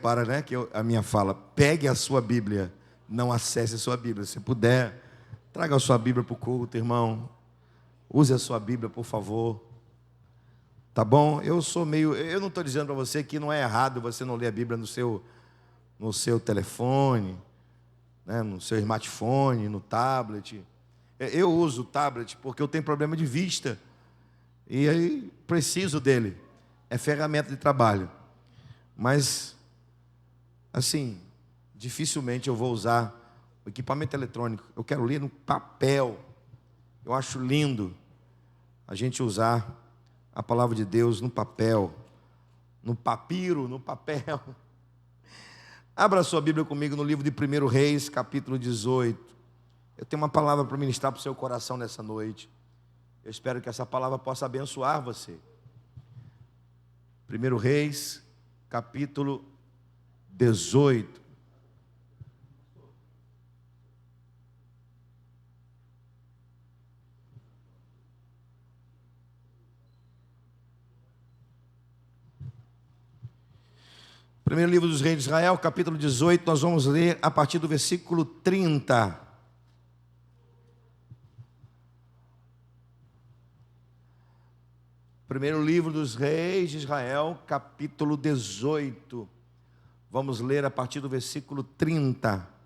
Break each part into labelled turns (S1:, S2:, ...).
S1: Para, né, que a minha fala, pegue a sua Bíblia, não acesse a sua Bíblia. Se puder, traga a sua Bíblia para o culto, irmão. Use a sua Bíblia, por favor. Tá bom? Eu não estou dizendo para você que não é errado você não ler a Bíblia no seu telefone, né, no seu smartphone, no tablet. Eu uso o tablet porque eu tenho problema de vista. E aí preciso dele. É ferramenta de trabalho. Mas, assim, dificilmente eu vou usar o equipamento eletrônico. Eu quero ler no papel. Eu acho lindo a gente usar a palavra de Deus no papel, no papiro, no papel. Abra sua Bíblia comigo no livro de 1 Reis, capítulo 18. Eu tenho uma palavra para ministrar para o seu coração nessa noite. Eu espero que essa palavra possa abençoar você. 1 Reis, capítulo 18. Primeiro livro dos Reis de Israel, capítulo 18, nós vamos ler a partir do versículo 30. Primeiro livro dos Reis de Israel, capítulo 18. Vamos ler a partir do versículo 30.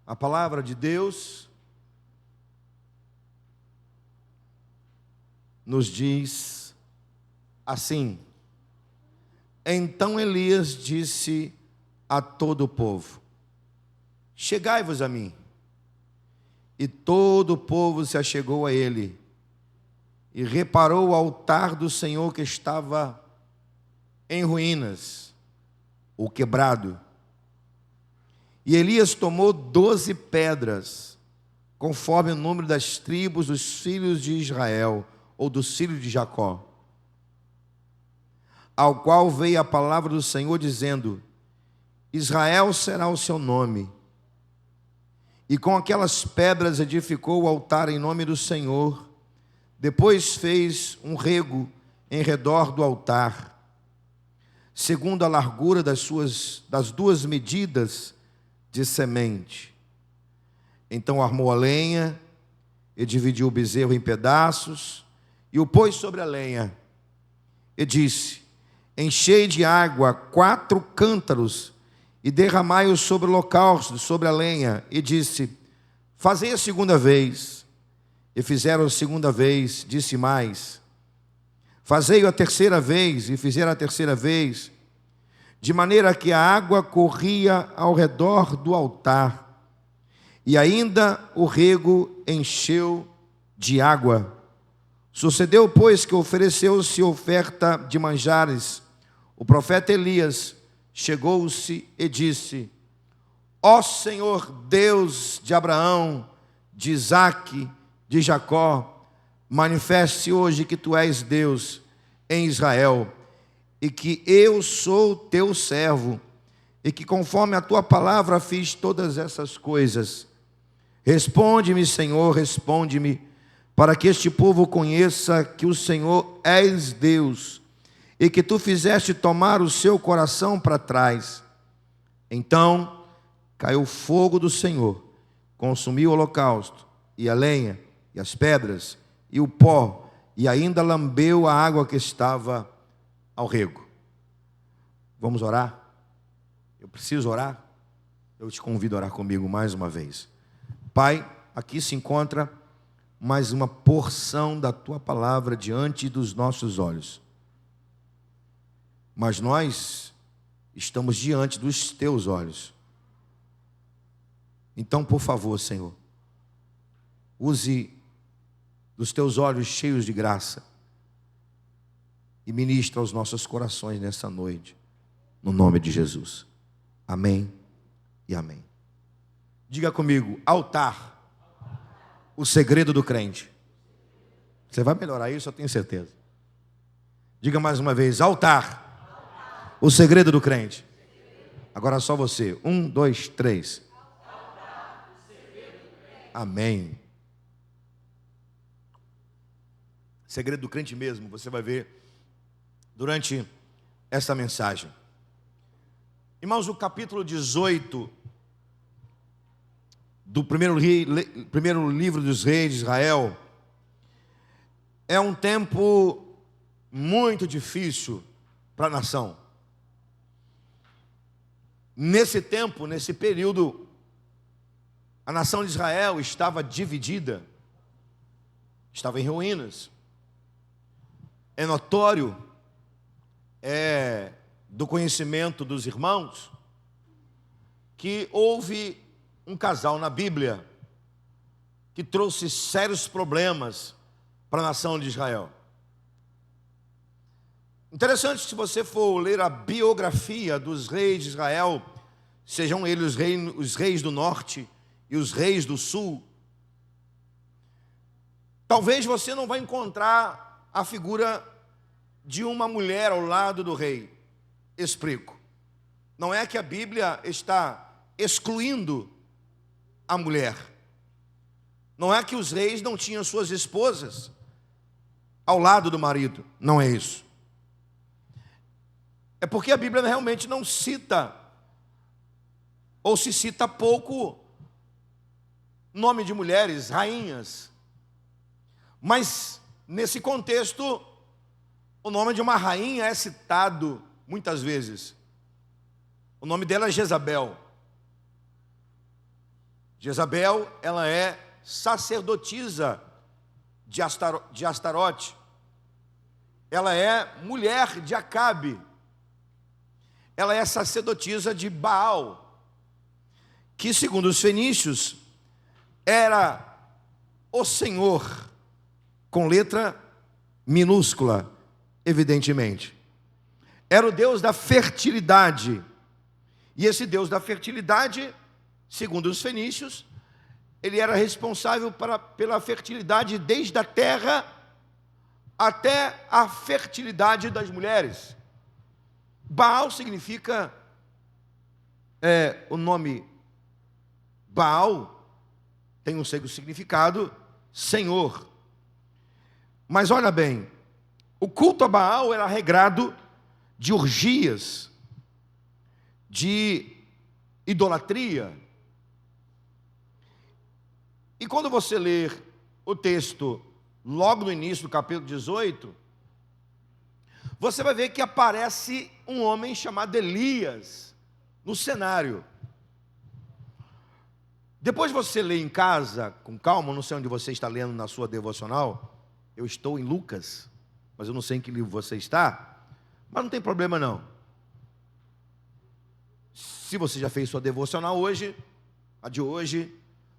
S1: A palavra de Deus nos diz assim: Então Elias disse a todo o povo: Chegai-vos a mim. E todo o povo se achegou a ele, e reparou o altar do Senhor que estava em ruínas, ou quebrado. E Elias tomou 12 pedras, conforme o número das tribos dos filhos de Israel, ou dos filhos de Jacó, ao qual veio a palavra do Senhor, dizendo: Israel será o seu nome. E com aquelas pedras edificou o altar em nome do Senhor. Depois fez um rego em redor do altar, segundo a largura das duas medidas de semente. Então armou a lenha e dividiu o bezerro em pedaços e o pôs sobre a lenha. E disse: Enchei de água 4 cântaros e derramai-o sobre o holocausto, sobre a lenha. E disse: Fazei a segunda vez. E fizeram a segunda vez. Disse mais: Fazei-o a terceira vez. E fizeram a terceira vez, de maneira que a água corria ao redor do altar, e ainda o rego encheu de água. Sucedeu, pois, que ofereceu-se oferta de manjares. O profeta Elias chegou-se e disse: Ó Senhor Deus de Abraão, de Isaque, de Jacó, manifeste hoje que tu és Deus em Israel, e que eu sou teu servo, e que conforme a tua palavra fiz todas essas coisas. Responde-me, Senhor, responde-me, para que este povo conheça que o Senhor és Deus, e que tu fizeste tomar o seu coração para trás. Então caiu o fogo do Senhor, consumiu o holocausto, e a lenha, e as pedras, e o pó, e ainda lambeu a água que estava ao rego. Vamos orar? Eu preciso orar? Eu te convido a orar comigo mais uma vez. Pai, aqui se encontra mais uma porção da tua palavra diante dos nossos olhos. Mas nós estamos diante dos teus olhos. Então, por favor, Senhor, use dos teus olhos cheios de graça e ministra aos nossos corações nessa noite, no nome de Jesus. Amém e amém. Diga comigo: altar, o segredo do crente. Você vai melhorar isso, eu tenho certeza. Diga mais uma vez: altar, o segredo do crente. Agora só você. 1, 2, 3. Amém. Segredo do crente mesmo, você vai ver durante esta mensagem. Irmãos, o capítulo 18 do primeiro livro dos reis de Israel é um tempo muito difícil para a nação. Nesse tempo, nesse período, a nação de Israel estava dividida, estava em ruínas. É notório, do conhecimento dos irmãos, que houve um casal na Bíblia que trouxe sérios problemas para a nação de Israel. Interessante, se você for ler a biografia dos reis de Israel, sejam eles os reis do norte e os reis do sul, talvez você não vai encontrar a figura de uma mulher ao lado do rei. Explico. Não é que a Bíblia está excluindo a mulher. Não é que os reis não tinham suas esposas ao lado do marido. Não é isso. É porque a Bíblia realmente não cita, ou se cita pouco, nome de mulheres, rainhas. Mas, nesse contexto, o nome de uma rainha é citado muitas vezes. O nome dela é Jezabel. Jezabel, ela é sacerdotisa de Astarote. Ela é mulher de Acabe. Ela é sacerdotisa de Baal, que, segundo os fenícios, era o Senhor, com letra minúscula, evidentemente. Era o Deus da fertilidade. E esse Deus da fertilidade, segundo os fenícios, ele era responsável pela fertilidade desde a terra até a fertilidade das mulheres. Baal significa, o nome Baal tem um significado Senhor. Mas olha bem, o culto a Baal era regrado de orgias, de idolatria. E quando você ler o texto, logo no início do capítulo 18, você vai ver que aparece um homem chamado Elias no cenário. Depois você lê em casa, com calma, não sei onde você está lendo na sua devocional. Eu estou em Lucas, mas eu não sei em que livro você está. Mas não tem problema não. Se você já fez sua devocional hoje, a de hoje,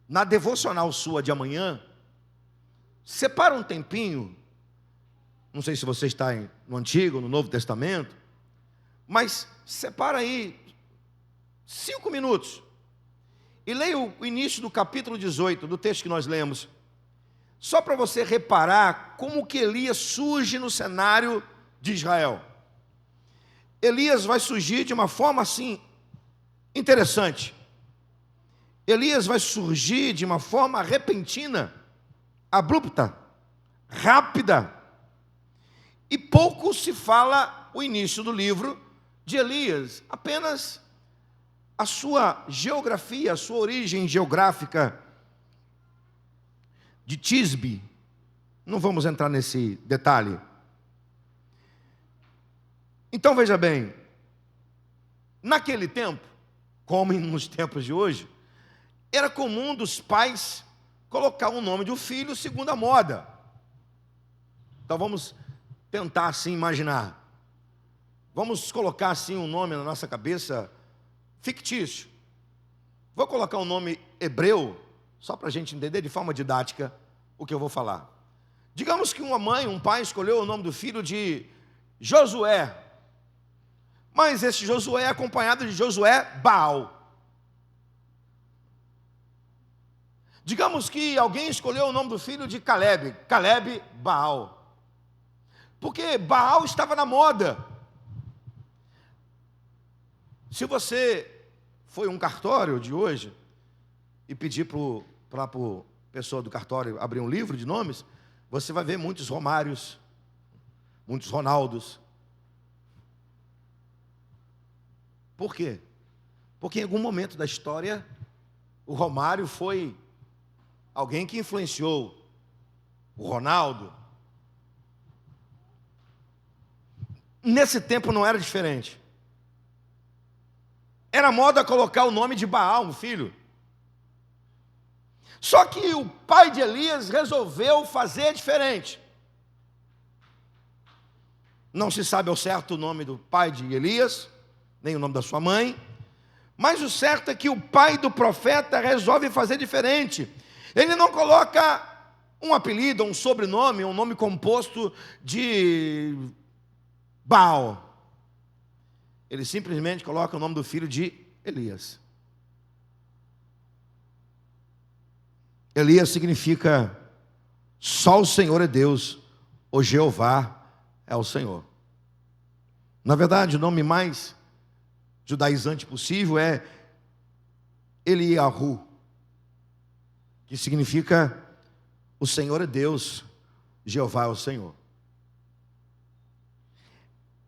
S1: na devocional sua de amanhã, separa um tempinho. Não sei se você está no Antigo, no Novo Testamento, mas separa aí 5 minutos e leia o início do capítulo 18, do texto que nós lemos, só para você reparar como que Elias surge no cenário de Israel. Elias vai surgir de uma forma assim, interessante. Elias vai surgir de uma forma repentina, abrupta, rápida. E pouco se fala o início do livro de Elias, apenas a sua geografia, a sua origem geográfica de Tisbe. Não vamos entrar nesse detalhe. Então veja bem, naquele tempo, como nos tempos de hoje, era comum dos pais colocar o nome do filho segundo a moda. Então vamos tentar assim imaginar. Vamos colocar assim um nome na nossa cabeça fictício. Vou colocar um nome hebreu, só para a gente entender de forma didática o que eu vou falar. Digamos que uma mãe, um pai escolheu o nome do filho de Josué. Mas esse Josué é acompanhado de Josué Baal. Digamos que alguém escolheu o nome do filho de Caleb, Caleb Baal. Porque Baal estava na moda. Se você foi um cartório de hoje e pedir para a pessoa do cartório abrir um livro de nomes, você vai ver muitos Romários, muitos Ronaldos. Por quê? Porque em algum momento da história, o Romário foi alguém que influenciou o Ronaldo. Nesse tempo não era diferente. Era moda colocar o nome de Baal no filho. Só que o pai de Elias resolveu fazer diferente. Não se sabe ao certo o nome do pai de Elias, nem o nome da sua mãe, mas o certo é que o pai do profeta resolve fazer diferente. Ele não coloca um apelido, um sobrenome, um nome composto de Baal. Ele simplesmente coloca o nome do filho de Elias. Elias significa só o Senhor é Deus, ou Jeová é o Senhor. Na verdade, o nome mais judaizante possível é Eliahu, que significa o Senhor é Deus, Jeová é o Senhor.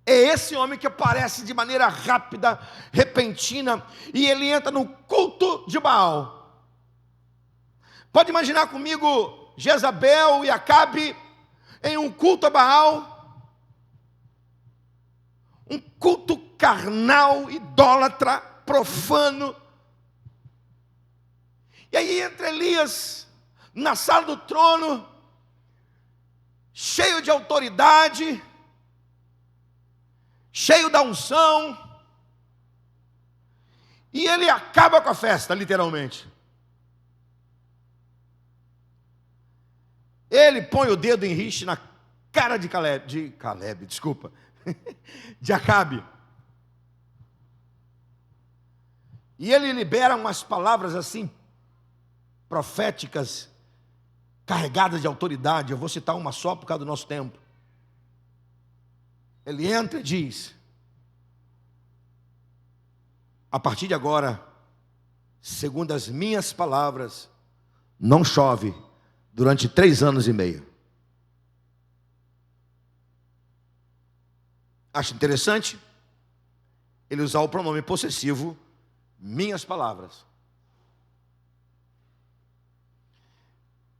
S1: É esse homem que aparece de maneira rápida, repentina, e ele entra no culto de Baal. Pode imaginar comigo Jezabel e Acabe em um culto a Baal, um culto carnal, idólatra, profano. E aí entra Elias na sala do trono, cheio de autoridade, cheio da unção, e ele acaba com a festa, literalmente. Ele põe o dedo em riste na cara de de Acabe. E ele libera umas palavras assim, proféticas, carregadas de autoridade. Eu vou citar uma só por causa do nosso tempo. Ele entra e diz: a partir de agora, segundo as minhas palavras, não chove durante 3 anos e meio. Acho interessante ele usar o pronome possessivo, minhas palavras.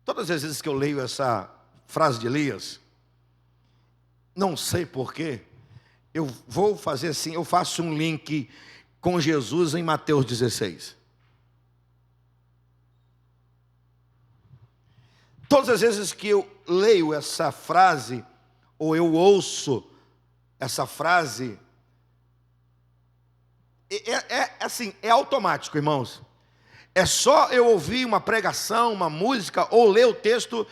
S1: Todas as vezes que eu leio essa frase de Elias, não sei porquê, eu vou fazer assim, eu faço um link com Jesus em Mateus 16. Todas as vezes que eu leio essa frase, ou eu ouço essa frase, assim, é automático, irmãos. É só eu ouvir uma pregação, uma música, ou ler o texto,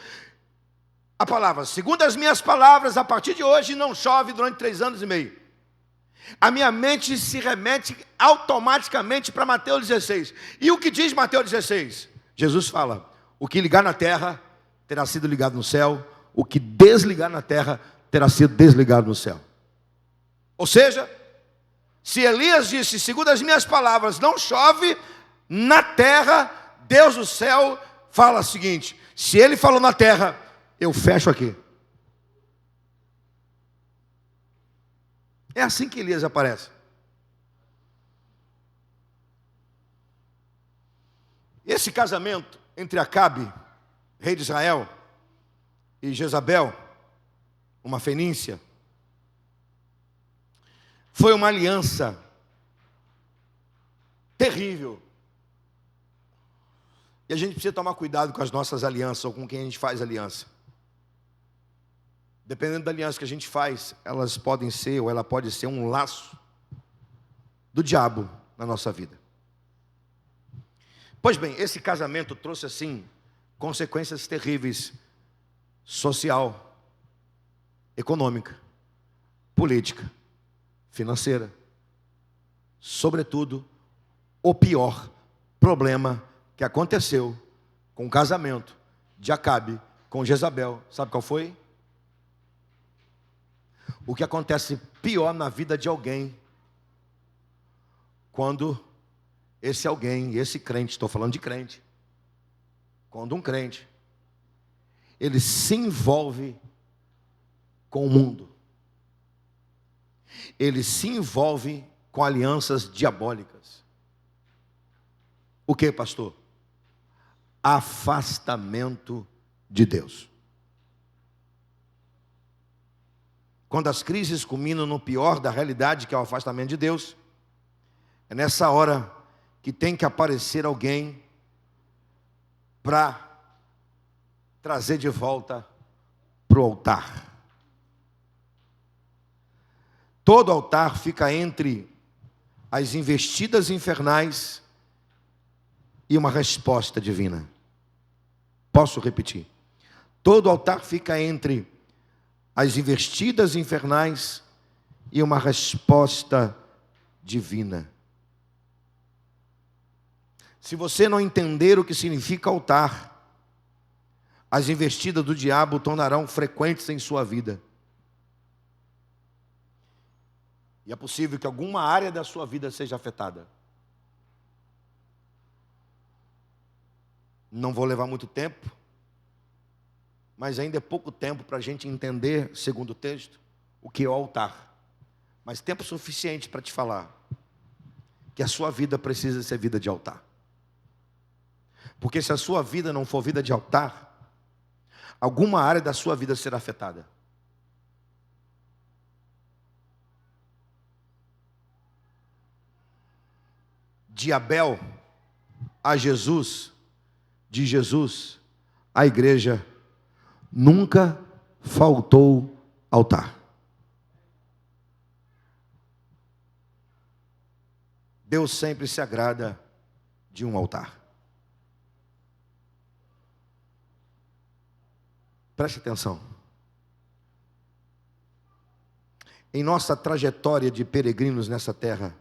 S1: a palavra, segundo as minhas palavras, a partir de hoje não chove durante 3 anos e meio. A minha mente se remete automaticamente para Mateus 16. E o que diz Mateus 16? Jesus fala: o que ligar na terra terá sido ligado no céu, o que desligar na terra terá sido desligado no céu. Ou seja, se Elias disse, segundo as minhas palavras, não chove na terra, Deus do céu fala o seguinte: se ele falou na terra, eu fecho aqui. É assim que Elias aparece. Esse casamento entre Acabe, rei de Israel, e Jezabel, uma fenícia, foi uma aliança terrível. E a gente precisa tomar cuidado com as nossas alianças, ou com quem a gente faz aliança. Dependendo da aliança que a gente faz, elas podem ser, ou ela pode ser um laço do diabo na nossa vida. Pois bem, esse casamento trouxe assim consequências terríveis, social, econômica, política, financeira. Sobretudo, o pior problema que aconteceu com o casamento de Acabe com Jezabel, sabe qual foi? O que acontece pior na vida de alguém quando esse alguém, esse crente, estou falando de crente, quando um crente, ele se envolve com o mundo, ele se envolve com alianças diabólicas. O que, pastor? Afastamento de Deus. Quando as crises culminam no pior da realidade, que é o afastamento de Deus, é nessa hora que tem que aparecer alguém para trazer de volta para o altar. Todo altar fica entre as investidas infernais e uma resposta divina. Posso repetir? Todo altar fica entre as investidas infernais e uma resposta divina. Se você não entender o que significa altar, as investidas do diabo tornarão frequentes em sua vida. E é possível que alguma área da sua vida seja afetada. Não vou levar muito tempo, mas ainda é pouco tempo para a gente entender, segundo o texto, o que é o altar. Mas tempo suficiente para te falar que a sua vida precisa ser vida de altar. Porque se a sua vida não for vida de altar, alguma área da sua vida será afetada. De Abel a Jesus, de Jesus à igreja, nunca faltou altar. Deus sempre se agrada de um altar. Preste atenção. Em nossa trajetória de peregrinos nessa terra,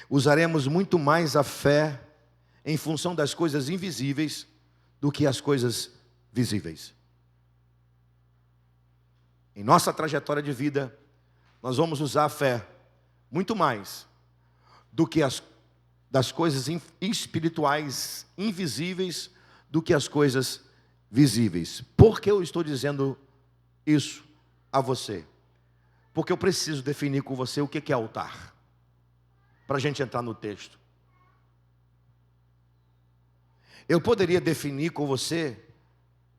S1: usaremos muito mais a fé em função das coisas invisíveis do que as coisas visíveis. Em nossa trajetória de vida, nós vamos usar a fé muito mais do que das coisas espirituais invisíveis do que as coisas visíveis. Por que eu estou dizendo isso a você? Porque eu preciso definir com você o que é altar, para a gente entrar no texto. Eu poderia definir com você,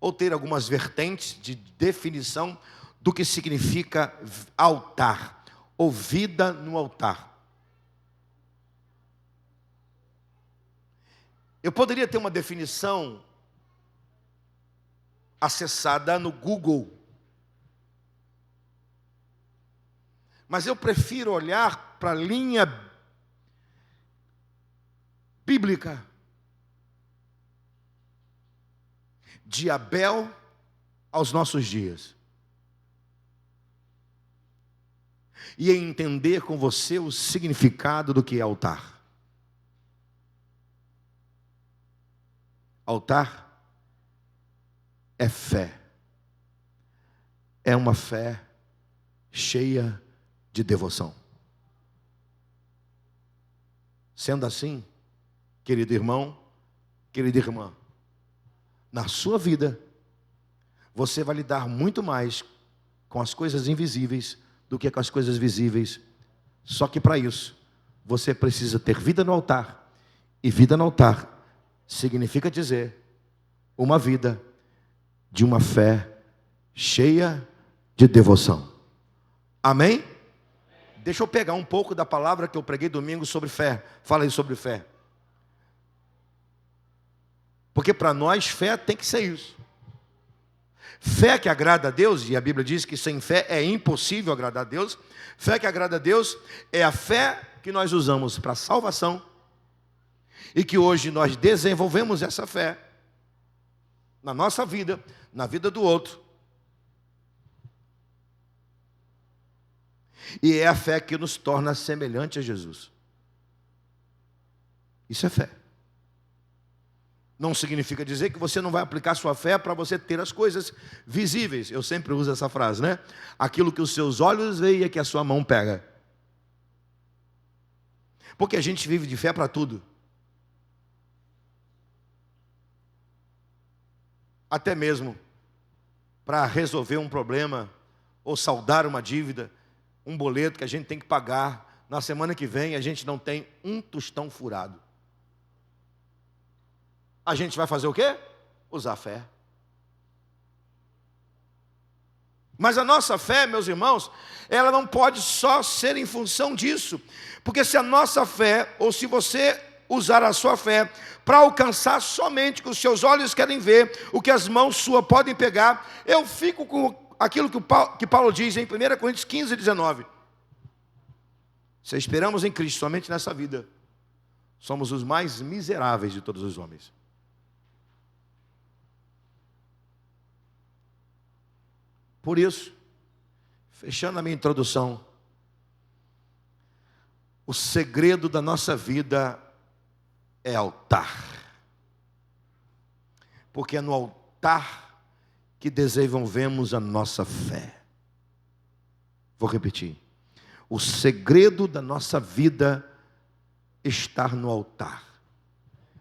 S1: ou ter algumas vertentes de definição do que significa altar, ou vida no altar. Eu poderia ter uma definição acessada no Google, mas eu prefiro olhar para a linha bíblica de Abel aos nossos dias e entender com você o significado do que é altar. Altar é fé, é uma fé cheia de devoção. Sendo assim, querido irmão, querida irmã, na sua vida, você vai lidar muito mais com as coisas invisíveis do que com as coisas visíveis. Só que para isso, você precisa ter vida no altar. E vida no altar significa dizer uma vida de uma fé cheia de devoção. Amém? Deixa eu pegar um pouco da palavra que eu preguei domingo sobre fé. Fala aí sobre fé. Porque para nós fé tem que ser isso. Fé que agrada a Deus, e a Bíblia diz que sem fé é impossível agradar a Deus. Fé que agrada a Deus é a fé que nós usamos para salvação. E que hoje nós desenvolvemos essa fé na nossa vida, na vida do outro. E é a fé que nos torna semelhante a Jesus. Isso é fé. Não significa dizer que você não vai aplicar sua fé para você ter as coisas visíveis. Eu sempre uso essa frase, né? Aquilo que os seus olhos veem é que a sua mão pega. Porque a gente vive de fé para tudo. Até mesmo para resolver um problema, ou saldar uma dívida, um boleto que a gente tem que pagar. Na semana que vem a gente não tem um tostão furado. A gente vai fazer o quê? Usar fé. Mas a nossa fé, meus irmãos, ela não pode só ser em função disso. Porque se a nossa fé, ou se você usar a sua fé para alcançar somente o que os seus olhos querem ver, o que as mãos suas podem pegar, eu fico com aquilo que Paulo diz em 1 Coríntios 15, 19. Se esperamos em Cristo somente nessa vida, somos os mais miseráveis de todos os homens. Por isso, fechando a minha introdução, o segredo da nossa vida é altar. Porque é no altar que desenvolvemos a nossa fé. Vou repetir. O segredo da nossa vida está no altar.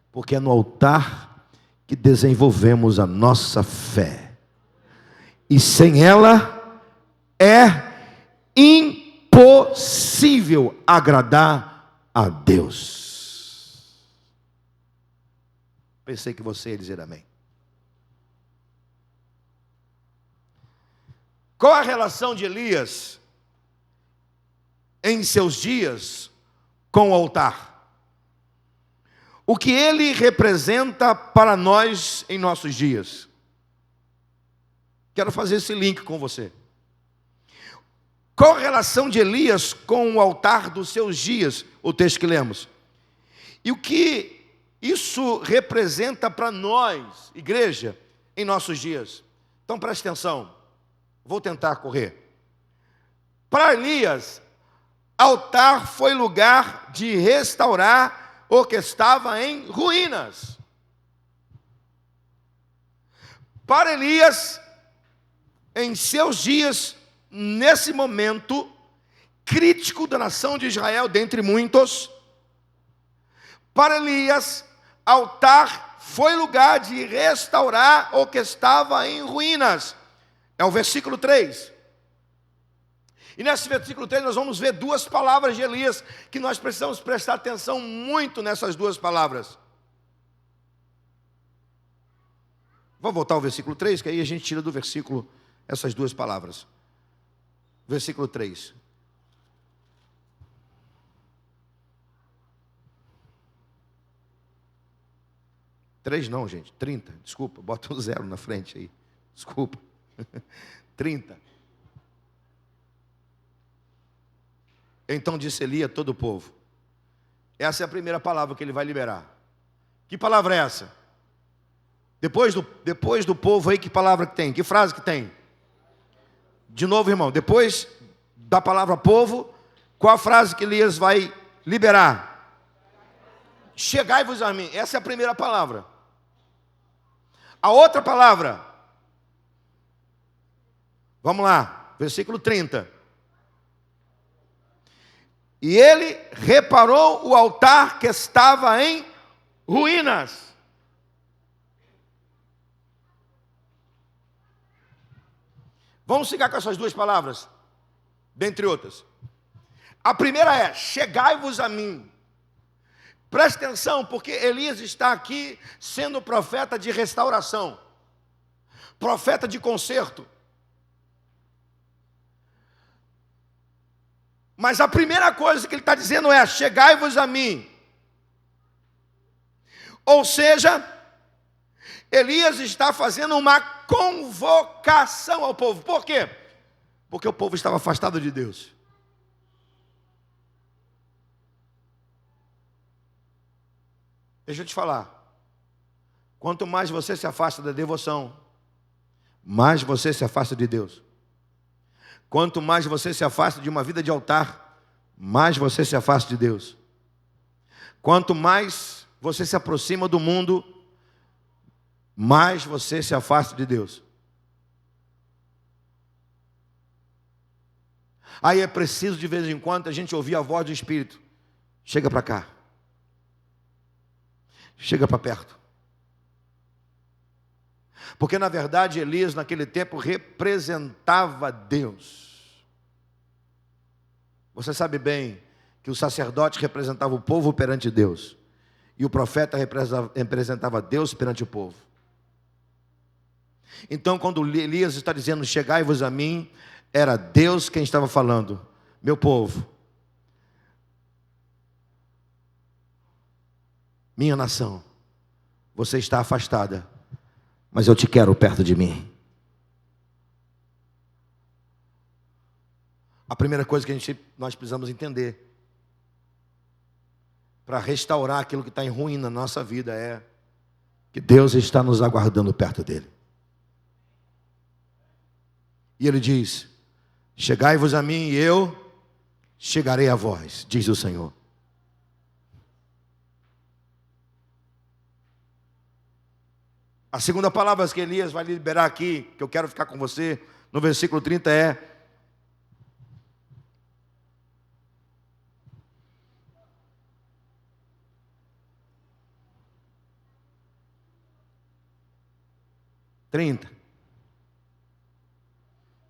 S1: Porque é no altar que desenvolvemos a nossa fé. E sem ela é impossível agradar a Deus. Pensei que você ia dizer amém. Qual a relação de Elias em seus dias com o altar? O que ele representa para nós em nossos dias? Quero fazer esse link com você. Qual a relação de Elias com o altar dos seus dias? O texto que lemos. E o que isso representa para nós, igreja, em nossos dias? Então preste atenção. Vou tentar correr. Para Elias, altar foi lugar de restaurar o que estava em ruínas. Para Elias, em seus dias, nesse momento crítico da nação de Israel, dentre muitos, para Elias, altar foi lugar de restaurar o que estava em ruínas. É o versículo 3. E nesse versículo 3 nós vamos ver duas palavras de Elias, que nós precisamos prestar atenção muito nessas duas palavras. Vou voltar ao versículo 3, que aí a gente tira do versículo essas duas palavras. Versículo 3. Três não, gente, 30. Desculpa, bota um zero na frente aí. Desculpa. 30. Então disse Elias a todo o povo. Essa é a primeira palavra que ele vai liberar. Que palavra é essa? Depois do povo aí, que palavra que tem? Que frase que tem? De novo, irmão, depois da palavra povo, qual a frase que Elias vai liberar? Chegai-vos a mim. Essa é a primeira palavra. A outra palavra, vamos lá, versículo 30. E ele reparou o altar que estava em ruínas. Vamos ficar com essas duas palavras, dentre outras. A primeira é, chegai-vos a mim. Preste atenção, porque Elias está aqui sendo profeta de restauração, profeta de conserto. Mas a primeira coisa que ele está dizendo é, chegai-vos a mim. Ou seja, Elias está fazendo uma convocação ao povo. Por quê? Porque o povo estava afastado de Deus. Deixa eu te falar. Quanto mais você se afasta da devoção, mais você se afasta de Deus. Quanto mais você se afasta de uma vida de altar, mais você se afasta de Deus. Quanto mais você se aproxima do mundo, mais você se afasta de Deus. Aí é preciso de vez em quando a gente ouvir a voz do Espírito. chega para cá. Chega para perto. Porque na verdade Elias naquele tempo representava Deus. Você sabe bem que o sacerdote representava o povo perante Deus. E o profeta representava Deus perante o povo. Então quando Elias está dizendo, chegai-vos a mim, era Deus quem estava falando. Meu povo, minha nação, você está afastada, mas eu te quero perto de mim. A primeira coisa que nós precisamos entender para restaurar aquilo que está em ruim na nossa vida é que Deus está nos aguardando perto dele. E ele diz, chegai-vos a mim e eu chegarei a vós, diz o Senhor. A segunda palavra que Elias vai liberar aqui, que eu quero ficar com você, no versículo 30 é: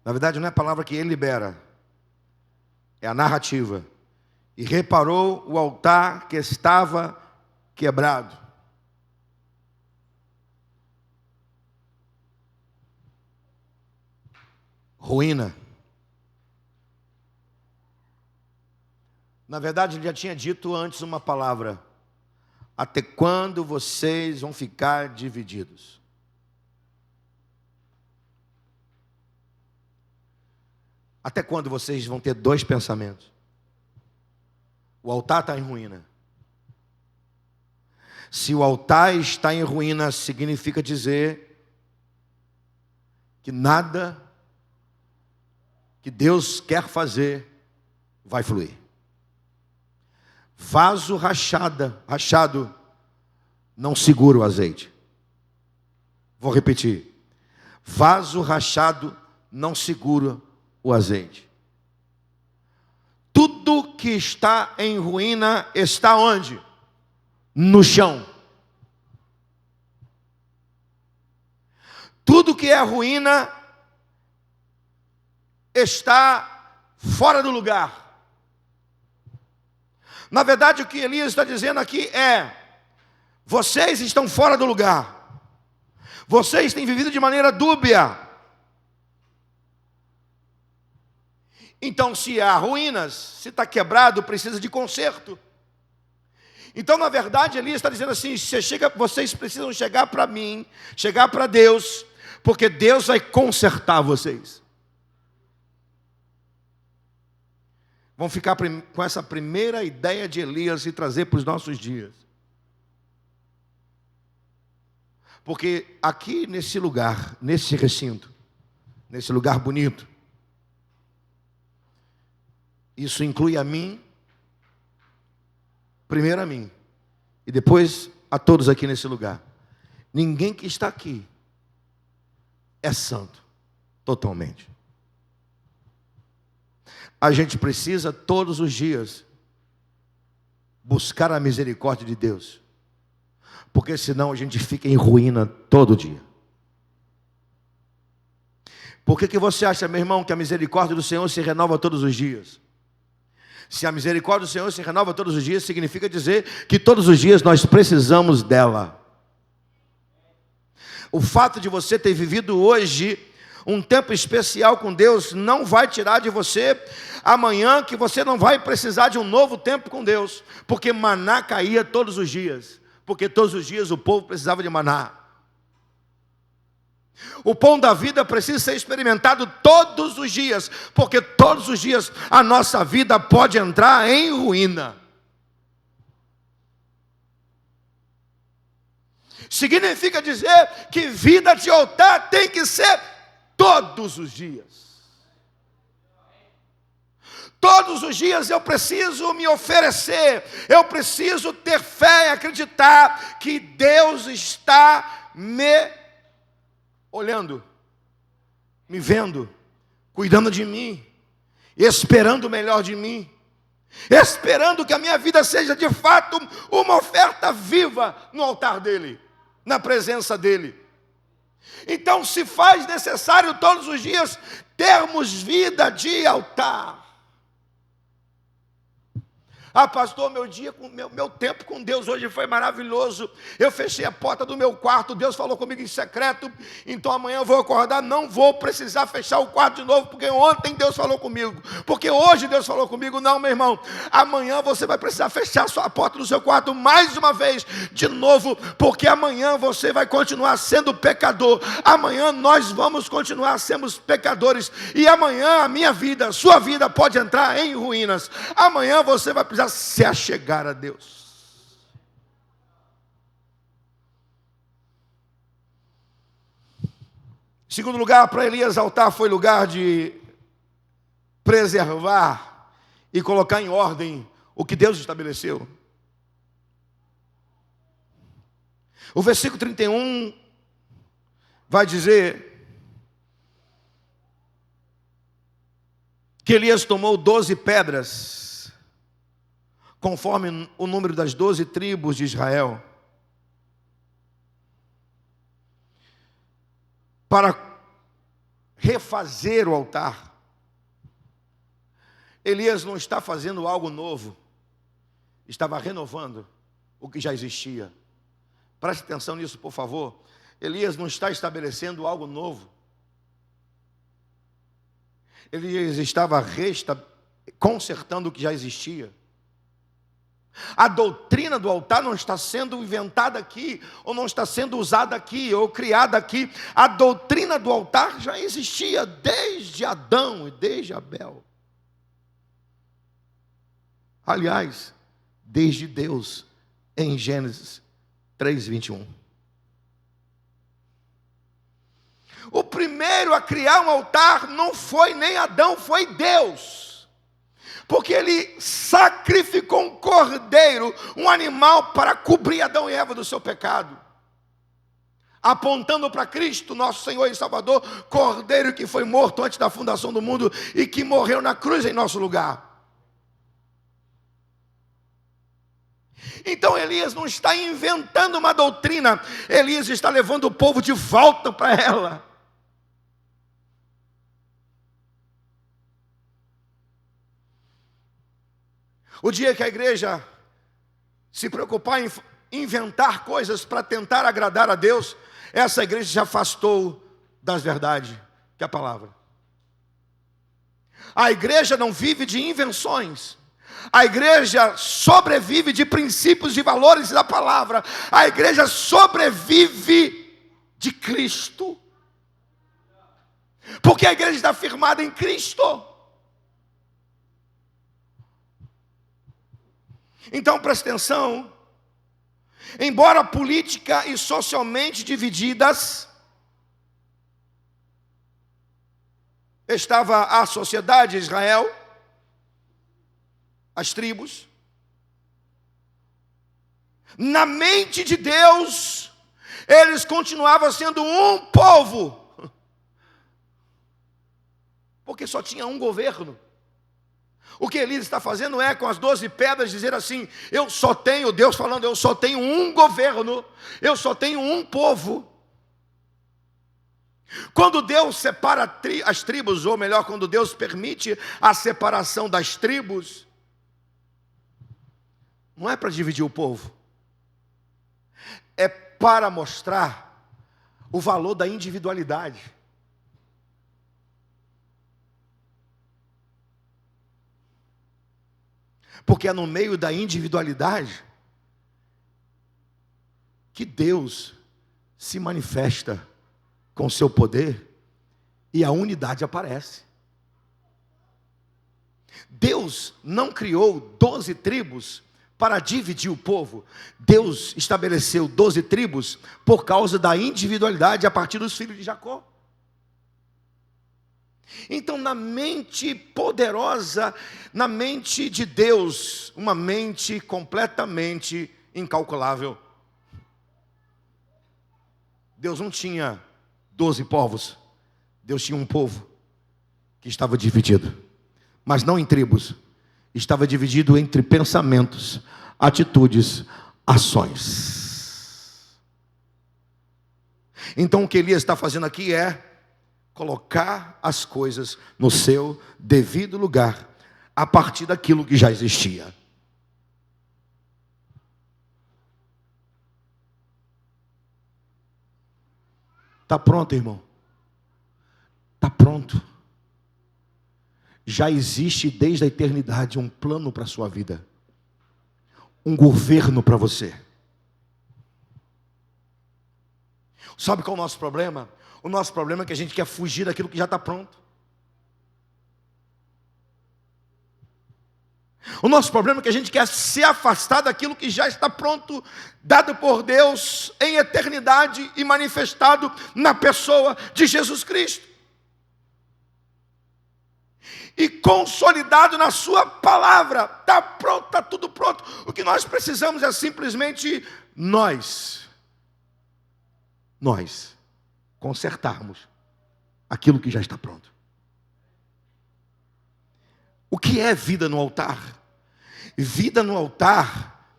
S1: na verdade não é a palavra que ele libera, é a narrativa. E reparou o altar que estava quebrado. Ruína. Na verdade ele já tinha dito antes uma palavra: até quando vocês vão ficar divididos? Até quando vocês vão ter dois pensamentos? O altar está em ruína. Se o altar está em ruína, significa dizer que nada que Deus quer fazer vai fluir. Vaso rachado não segura o azeite. Vou repetir. Vaso rachado não segura o azeite. Tudo que está em ruína está onde? No chão. Tudo que é ruína está fora do lugar. Na verdade, o que Elias está dizendo aqui é: vocês estão fora do lugar. Vocês têm vivido de maneira dúbia. Então, se há ruínas, se está quebrado, precisa de conserto. Então, na verdade, Elias está dizendo assim: vocês precisam chegar para mim, chegar para Deus, porque Deus vai consertar vocês. Vamos ficar com essa primeira ideia de Elias e trazer para os nossos dias. Porque aqui nesse lugar, nesse recinto, nesse lugar bonito, isso inclui a mim, primeiro a mim, e depois a todos aqui nesse lugar. Ninguém que está aqui é santo, totalmente. A gente precisa todos os dias buscar a misericórdia de Deus, porque senão a gente fica em ruína todo dia. Por que você acha, meu irmão, que a misericórdia do Senhor se renova todos os dias? Se a misericórdia do Senhor se renova todos os dias, significa dizer que todos os dias nós precisamos dela. O fato de você ter vivido hoje um tempo especial com Deus não vai tirar de você amanhã que você não vai precisar de um novo tempo com Deus, porque maná caía todos os dias, porque todos os dias o povo precisava de maná. O pão da vida precisa ser experimentado todos os dias, porque todos os dias a nossa vida pode entrar em ruína. Significa dizer que vida de altar tem que ser todos os dias. Todos os dias eu preciso me oferecer, eu preciso ter fé e acreditar que Deus está me olhando, me vendo, cuidando de mim, esperando o melhor de mim. esperando que a minha vida seja de fato uma oferta viva no altar dele, na presença dele. Então se faz necessário todos os dias termos vida de altar. Ah, pastor, meu tempo com Deus hoje foi maravilhoso. Eu fechei a porta do meu quarto, Deus falou comigo em secreto. Então amanhã eu vou acordar, não vou precisar fechar o quarto de novo, porque ontem Deus falou comigo, porque hoje Deus falou comigo. Não, meu irmão, amanhã você vai precisar fechar a porta do seu quarto mais uma vez, de novo, porque amanhã você vai continuar sendo pecador. Amanhã nós vamos continuar sendo pecadores, e amanhã a minha vida, a sua vida pode entrar em ruínas. Amanhã você vai precisar se achegar a Deus. Em segundo lugar, para Elias, altar foi lugar de preservar e colocar em ordem o que Deus estabeleceu. O versículo 31 vai dizer que Elias tomou 12 pedras, conforme o número das 12 tribos de Israel, para refazer o altar. Elias não está fazendo algo novo, estava renovando o que já existia. Preste atenção nisso, por favor. Elias não está estabelecendo algo novo. Elias estava consertando o que já existia. A doutrina do altar não está sendo inventada aqui, ou não está sendo usada aqui, ou criada aqui. A doutrina do altar já existia desde Adão e desde Abel. Aliás, desde Deus, em Gênesis 3:21. O primeiro a criar um altar não foi nem Adão, foi Deus. Porque ele sacrificou um cordeiro, um animal, para cobrir Adão e Eva do seu pecado, apontando para Cristo, nosso Senhor e Salvador, cordeiro que foi morto antes da fundação do mundo e que morreu na cruz em nosso lugar. Então Elias não está inventando uma doutrina, Elias está levando o povo de volta para ela. O dia que a igreja se preocupar em inventar coisas para tentar agradar a Deus, essa igreja se afastou das verdades, que é a palavra. A igreja não vive de invenções. A igreja sobrevive de princípios e valores da palavra. A igreja sobrevive de Cristo. Porque a igreja está firmada em Cristo. Então preste atenção, embora política e socialmente divididas, estava a sociedade de Israel, as tribos, na mente de Deus, eles continuavam sendo um povo, porque só tinha um governo. O que Elias está fazendo é, com as 12 pedras, dizer assim: Deus falando, eu só tenho um governo, eu só tenho um povo. Quando Deus separa as tribos, ou melhor, quando Deus permite a separação das tribos, não é para dividir o povo, é para mostrar o valor da individualidade. Porque é no meio da individualidade que Deus se manifesta com seu poder e a unidade aparece. Deus não criou 12 tribos para dividir o povo. Deus estabeleceu 12 tribos por causa da individualidade a partir dos filhos de Jacó. Então, na mente poderosa, na mente de Deus, uma mente completamente incalculável, Deus não tinha 12 povos, Deus tinha um povo que estava dividido, mas não em tribos, estava dividido entre pensamentos, atitudes, ações. Então o que Elias está fazendo aqui é colocar as coisas no seu devido lugar, a partir daquilo que já existia. Está pronto, irmão? Está pronto. Já existe desde a eternidade um plano para a sua vida, um governo para você. Sabe qual é o nosso problema? O nosso problema é que a gente quer fugir daquilo que já está pronto. O nosso problema é que a gente quer se afastar daquilo que já está pronto, dado por Deus em eternidade e manifestado na pessoa de Jesus Cristo. E consolidado na sua palavra. Está pronto, está tudo pronto. O que nós precisamos é simplesmente nós consertarmos aquilo que já está pronto. O que é vida no altar? Vida no altar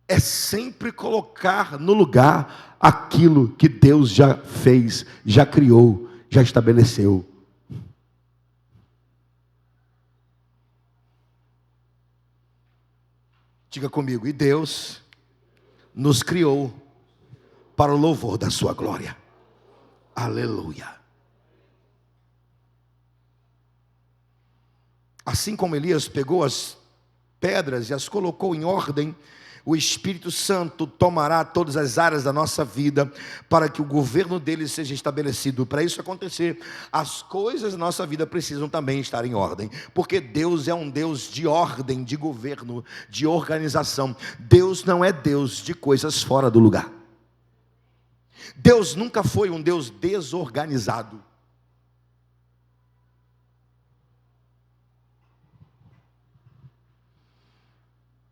S1: é sempre colocar no lugar aquilo que Deus já fez, já criou, já estabeleceu. Diga comigo, e Deus nos criou para o louvor da sua glória. Aleluia. Assim como Elias pegou as pedras e as colocou em ordem, o Espírito Santo tomará todas as áreas da nossa vida para que o governo dele seja estabelecido. Para isso acontecer, as coisas da nossa vida precisam também estar em ordem, porque Deus é um Deus de ordem, de governo, de organização. Deus não é Deus de coisas fora do lugar. Deus nunca foi um Deus desorganizado.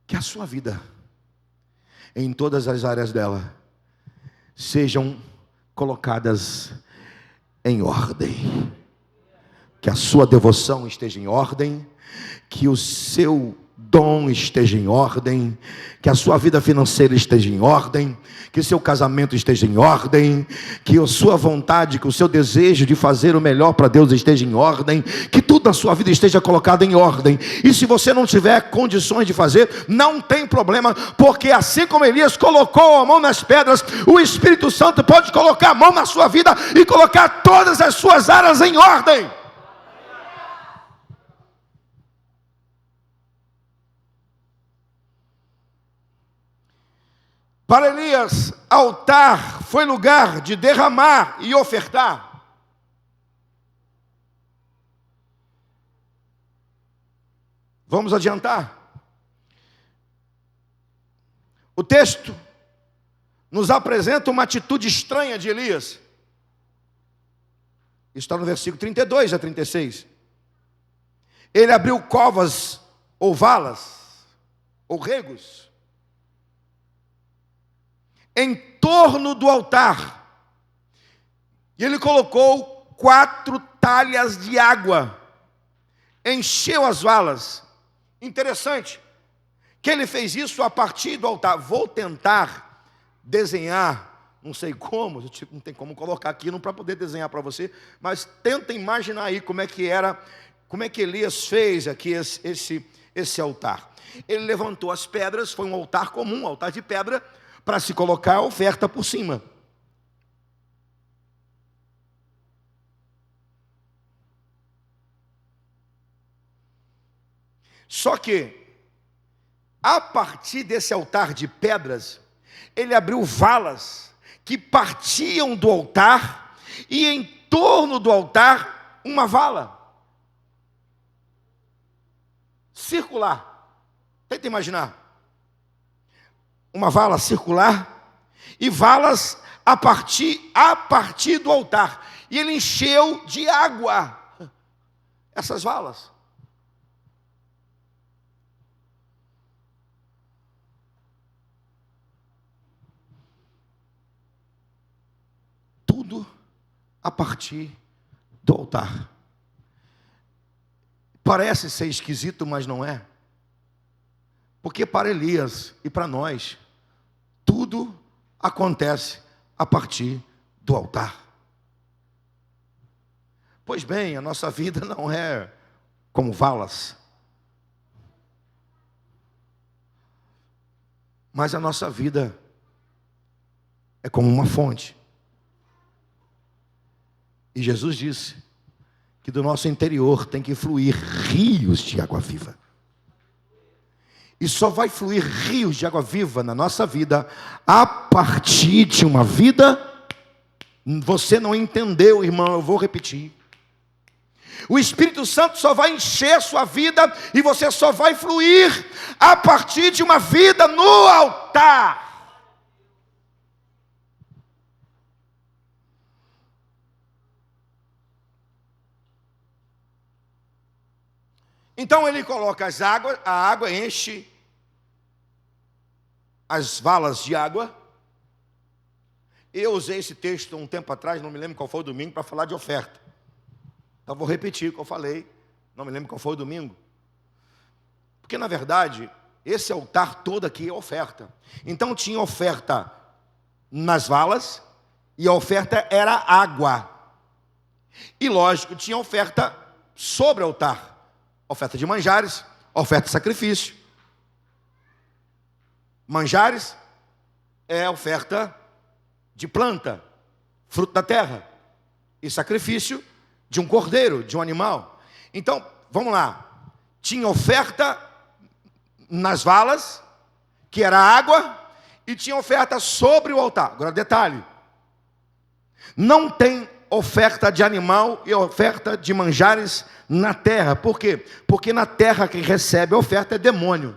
S1: Que a sua vida, em todas as áreas dela, sejam colocadas em ordem. Que a sua devoção esteja em ordem, que o seu dom esteja em ordem, que a sua vida financeira esteja em ordem, que o seu casamento esteja em ordem, que a sua vontade, que o seu desejo de fazer o melhor para Deus esteja em ordem, que tudo na sua vida esteja colocado em ordem. E se você não tiver condições de fazer, não tem problema, porque assim como Elias colocou a mão nas pedras, o Espírito Santo pode colocar a mão na sua vida e colocar todas as suas áreas em ordem. Para Elias, altar foi lugar de derramar e ofertar. Vamos adiantar. O texto nos apresenta uma atitude estranha de Elias. Isso está no versículo 32 a 36. Ele abriu covas ou valas, ou regos, em torno do altar, e ele colocou 4 talhas de água, encheu as valas. Interessante, que ele fez isso a partir do altar. Vou tentar desenhar, não sei como, não tem como colocar aqui, não para poder desenhar para você, mas tenta imaginar aí como é que era, como é que Elias fez aqui esse altar. Ele levantou as pedras, foi um altar comum, um altar de pedra, para se colocar a oferta por cima. Só que, a partir desse altar de pedras, ele abriu valas que partiam do altar, e em torno do altar, uma vala circular. Tenta imaginar. Uma vala circular e valas a partir do altar. E ele encheu de água essas valas. Tudo a partir do altar. Parece ser esquisito, mas não é. Porque para Elias e para nós, tudo acontece a partir do altar. Pois bem, a nossa vida não é como valas, mas a nossa vida é como uma fonte. E Jesus disse que do nosso interior tem que fluir rios de água viva. E só vai fluir rios de água viva na nossa vida a partir de uma vida. Você não entendeu, irmão, eu vou repetir. O Espírito Santo só vai encher a sua vida e você só vai fluir a partir de uma vida no altar. Então ele coloca a água enche as valas de água. Eu usei esse texto um tempo atrás, não me lembro qual foi o domingo, para falar de oferta. Então vou repetir o que eu falei, não me lembro qual foi o domingo. Porque na verdade, esse altar todo aqui é oferta. Então tinha oferta nas valas, e a oferta era água. E lógico, tinha oferta sobre o altar. Oferta de manjares, oferta de sacrifício. Manjares é oferta de planta, fruto da terra. E sacrifício de um cordeiro, de um animal. Então, vamos lá. Tinha oferta nas valas, que era água, e tinha oferta sobre o altar. Agora, detalhe. Não tem oferta de animal e oferta de manjares na terra. Por quê? Porque na terra quem recebe a oferta é demônio.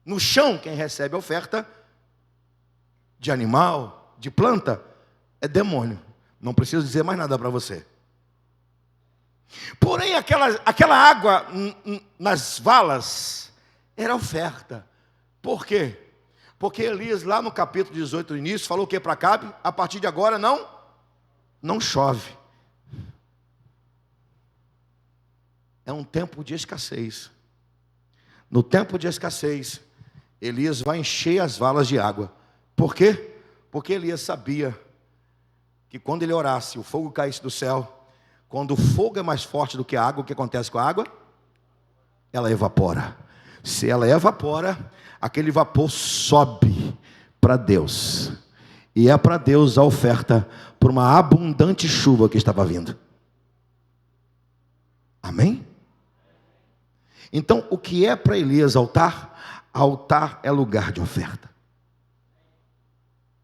S1: No chão quem recebe a oferta de animal, de planta, é demônio. Não preciso dizer mais nada para você. Porém, aquela água nas valas era oferta. Por quê? Porque Elias, lá no capítulo 18, no início, falou o que para Acabe? A partir de agora não chove. É um tempo de escassez. No tempo de escassez, Elias vai encher as valas de água. Por quê? Porque Elias sabia que quando ele orasse, o fogo caísse do céu. Quando o fogo é mais forte do que a água, o que acontece com a água? Ela evapora. Se ela evapora, aquele vapor sobe para Deus. E é para Deus a oferta por uma abundante chuva que estava vindo. Amém? Então, o que é para Elias altar? Altar é lugar de oferta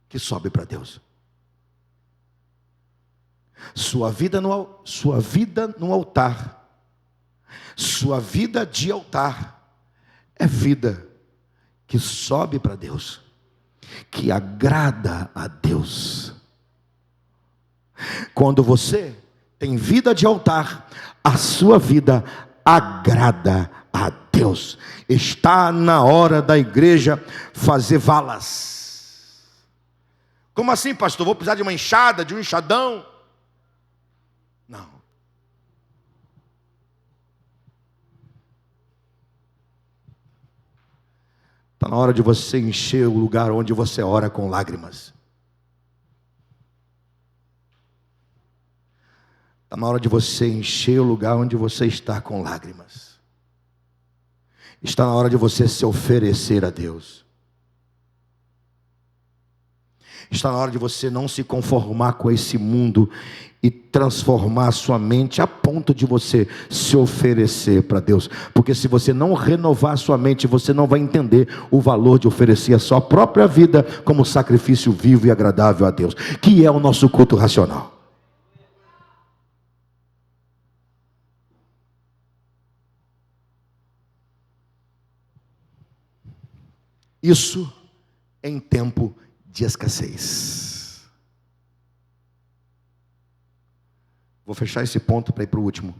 S1: que sobe para Deus. Sua vida no altar, sua vida de altar é vida que sobe para Deus, que agrada a Deus. Quando você tem vida de altar, a sua vida agrada a Deus. Está na hora da igreja fazer valas. Como assim, pastor? Vou precisar de uma enxada, de um enxadão? Não. Está na hora de você encher o lugar onde você ora com lágrimas. Está na hora de você encher o lugar onde você está com lágrimas. Está na hora de você se oferecer a Deus. Está na hora de você não se conformar com esse mundo e transformar a sua mente a ponto de você se oferecer para Deus. Porque se você não renovar a sua mente, você não vai entender o valor de oferecer a sua própria vida como sacrifício vivo e agradável a Deus, que é o nosso culto racional. Isso em tempo de escassez. Vou fechar esse ponto para ir para o último.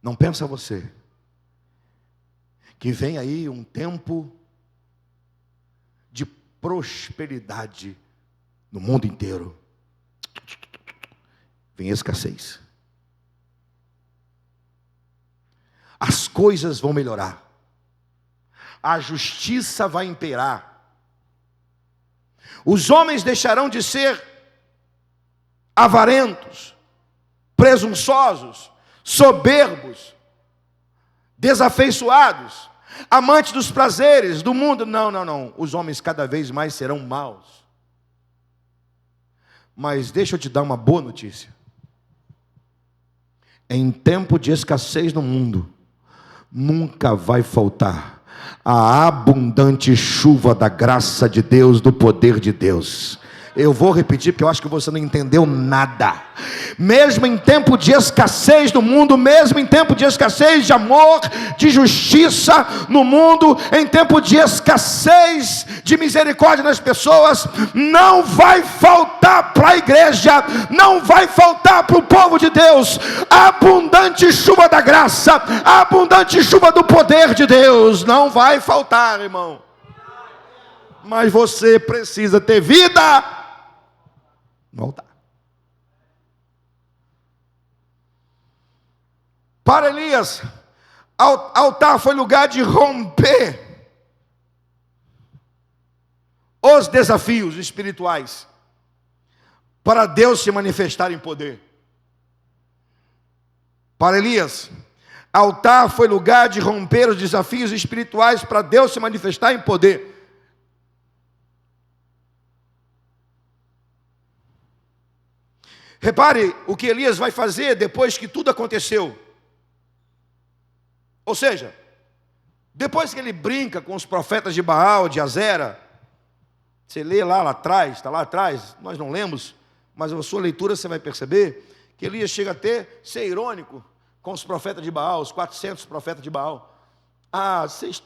S1: Não pensa você que vem aí um tempo de prosperidade no mundo inteiro. Vem escassez. as coisas vão melhorar, a justiça vai imperar, os homens deixarão de ser avarentos, presunçosos, soberbos, desafeiçoados, amantes dos prazeres do mundo. Não. Os homens cada vez mais serão maus. Mas deixa eu te dar uma boa notícia. Em tempo de escassez no mundo, nunca vai faltar a abundante chuva da graça de Deus, do poder de Deus. Eu vou repetir porque eu acho que você não entendeu nada. Mesmo em tempo de escassez no mundo, mesmo em tempo de escassez de amor, de justiça no mundo, em tempo de escassez de misericórdia nas pessoas, não vai faltar para a igreja, não vai faltar para o povo de Deus a abundante chuva da graça, a abundante chuva do poder de Deus. Não vai faltar, irmão. Mas você precisa ter vida. Voltar. Para Elias, altar foi lugar de romper os desafios espirituais, para Deus se manifestar em poder. Para Elias, altar foi lugar de romper os desafios espirituais, para Deus se manifestar em poder. Repare o que Elias vai fazer depois que tudo aconteceu. Ou seja, depois que ele brinca com os profetas de Baal, de Azera, você lê lá atrás, está lá atrás, nós não lemos, mas a sua leitura você vai perceber que Elias chega até ser irônico com os profetas de Baal, os 400 profetas de Baal. Vocês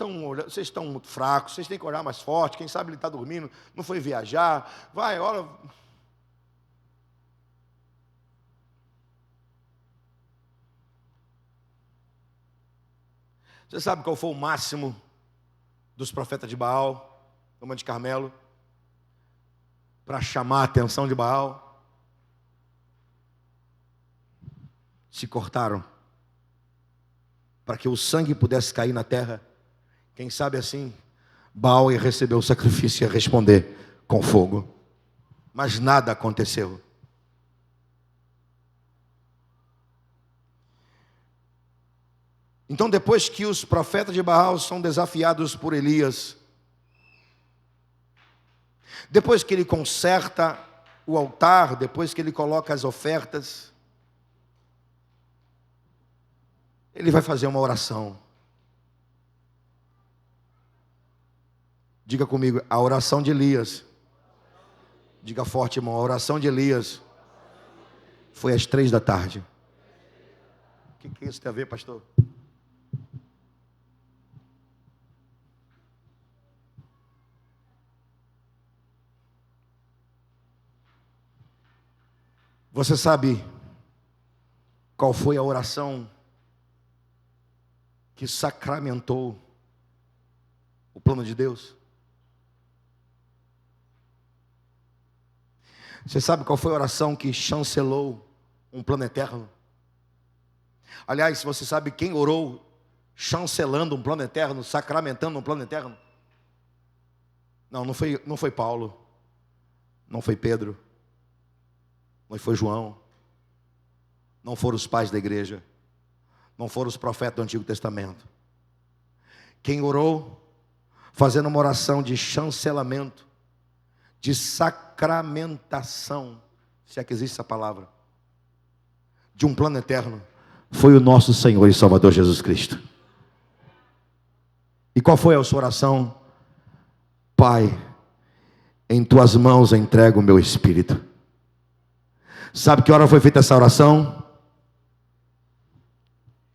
S1: estão muito fracos, vocês têm que orar mais forte, quem sabe ele está dormindo, não foi viajar, vai, ora. Você sabe qual foi o máximo dos profetas de Baal, no Monte Carmelo, para chamar a atenção de Baal? Se cortaram, para que o sangue pudesse cair na terra. Quem sabe assim, Baal ia receber o sacrifício e ia responder com fogo. Mas nada aconteceu. Então, depois que os profetas de Baal são desafiados por Elias, depois que ele conserta o altar, depois que ele coloca as ofertas, ele vai fazer uma oração. Diga comigo, a oração de Elias. Diga forte, irmão, a oração de Elias foi às 3 da tarde. O que isso tem a ver, pastor? Você sabe qual foi a oração que sacramentou o plano de Deus? Você sabe qual foi a oração que chancelou um plano eterno? Aliás, você sabe quem orou chancelando um plano eterno, sacramentando um plano eterno? Não foi Paulo, não foi Pedro, não foi João, não foram os pais da igreja, não foram os profetas do Antigo Testamento. Quem orou, fazendo uma oração de chancelamento, de sacramentação, se é que existe essa palavra, de um plano eterno, foi o nosso Senhor e Salvador Jesus Cristo. E qual foi a sua oração? Pai, em tuas mãos entrego o meu espírito. Sabe que hora foi feita essa oração?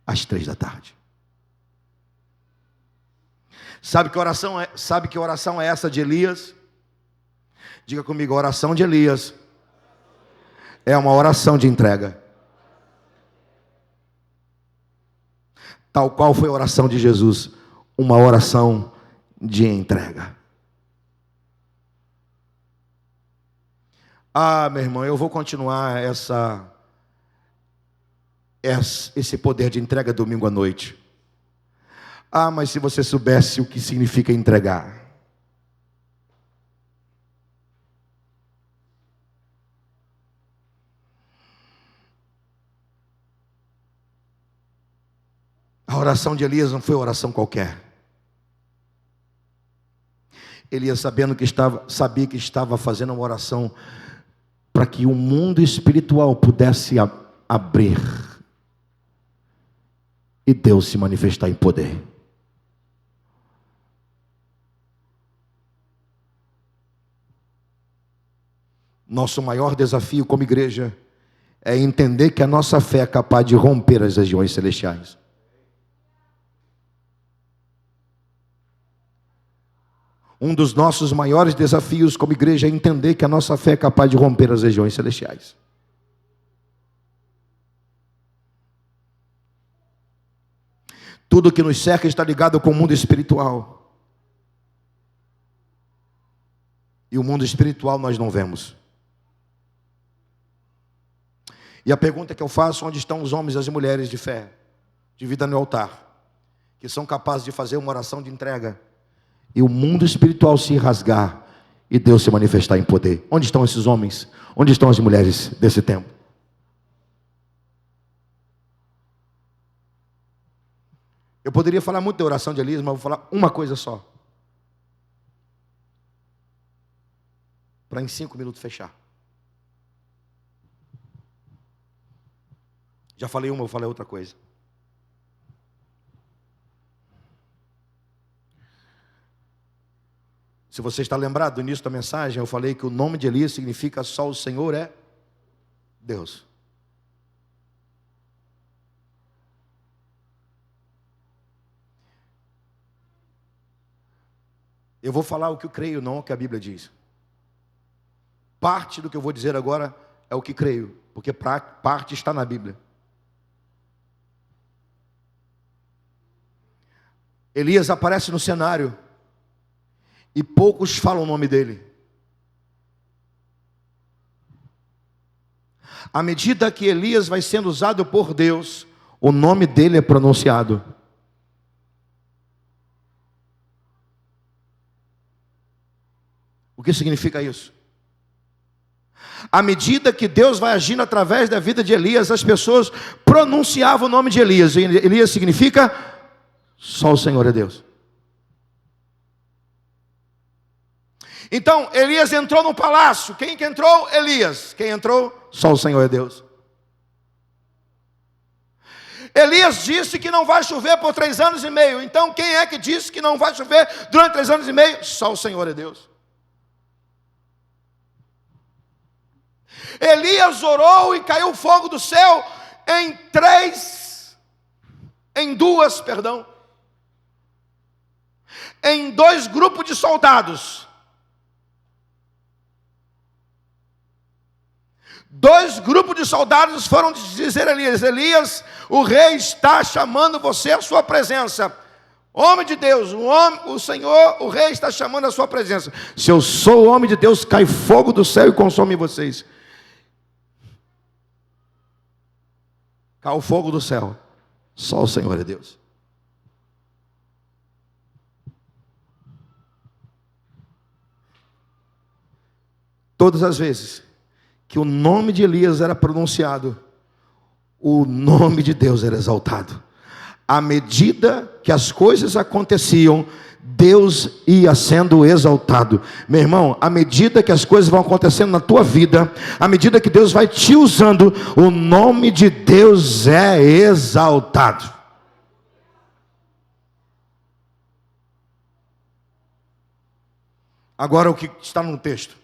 S1: Às 3 da tarde. Sabe que oração é essa de Elias? Diga comigo, a oração de Elias é uma oração de entrega. Tal qual foi a oração de Jesus, uma oração de entrega. Meu irmão, eu vou continuar esse poder de entrega domingo à noite. Ah, mas se você soubesse o que significa entregar. A oração de Elias não foi uma oração qualquer. Elias sabia que estava fazendo uma oração para que o mundo espiritual pudesse abrir e Deus se manifestar em poder. Nosso maior desafio como igreja é entender que a nossa fé é capaz de romper as regiões celestiais. Um dos nossos maiores desafios como igreja é entender que a nossa fé é capaz de romper as regiões celestiais. Tudo que nos cerca está ligado com o mundo espiritual. E o mundo espiritual nós não vemos. E a pergunta que eu faço: onde estão os homens e as mulheres de fé, de vida no altar, que são capazes de fazer uma oração de entrega e o mundo espiritual se rasgar e Deus se manifestar em poder? Onde estão esses homens? Onde estão as mulheres desse tempo? Eu poderia falar muito da oração de Elias, mas vou falar uma coisa só, para em 5 minutos fechar. Já falei uma, vou falar outra coisa. Se você está lembrado do início da mensagem, eu falei que o nome de Elias significa só o Senhor é Deus. Eu vou falar o que eu creio, não o que a Bíblia diz. Parte do que eu vou dizer agora é o que creio, porque parte está na Bíblia. Elias aparece no cenário e poucos falam o nome dele. À medida que Elias vai sendo usado por Deus, o nome dele é pronunciado. O que significa isso? À medida que Deus vai agindo através da vida de Elias, as pessoas pronunciavam o nome de Elias. E Elias significa só o Senhor é Deus. Então, Elias entrou no palácio. Quem que entrou? Elias. Quem entrou? Só o Senhor é Deus. Elias disse que não vai chover por 3 anos e meio. Então, quem é que disse que não vai chover durante 3 anos e meio? Só o Senhor é Deus. Elias orou e caiu fogo do céu em 2 grupos de soldados. 2 grupos de soldados foram dizer a Elias: Elias, o rei está chamando você à sua presença. Homem de Deus, o Senhor, o rei está chamando a sua presença. Se eu sou o homem de Deus, cai fogo do céu e consome vocês. Cai o fogo do céu. Só o Senhor é Deus. Todas as vezes que o nome de Elias era pronunciado, o nome de Deus era exaltado. À medida que as coisas aconteciam, Deus ia sendo exaltado. Meu irmão, à medida que as coisas vão acontecendo na tua vida, à medida que Deus vai te usando, o nome de Deus é exaltado. Agora o que está no texto.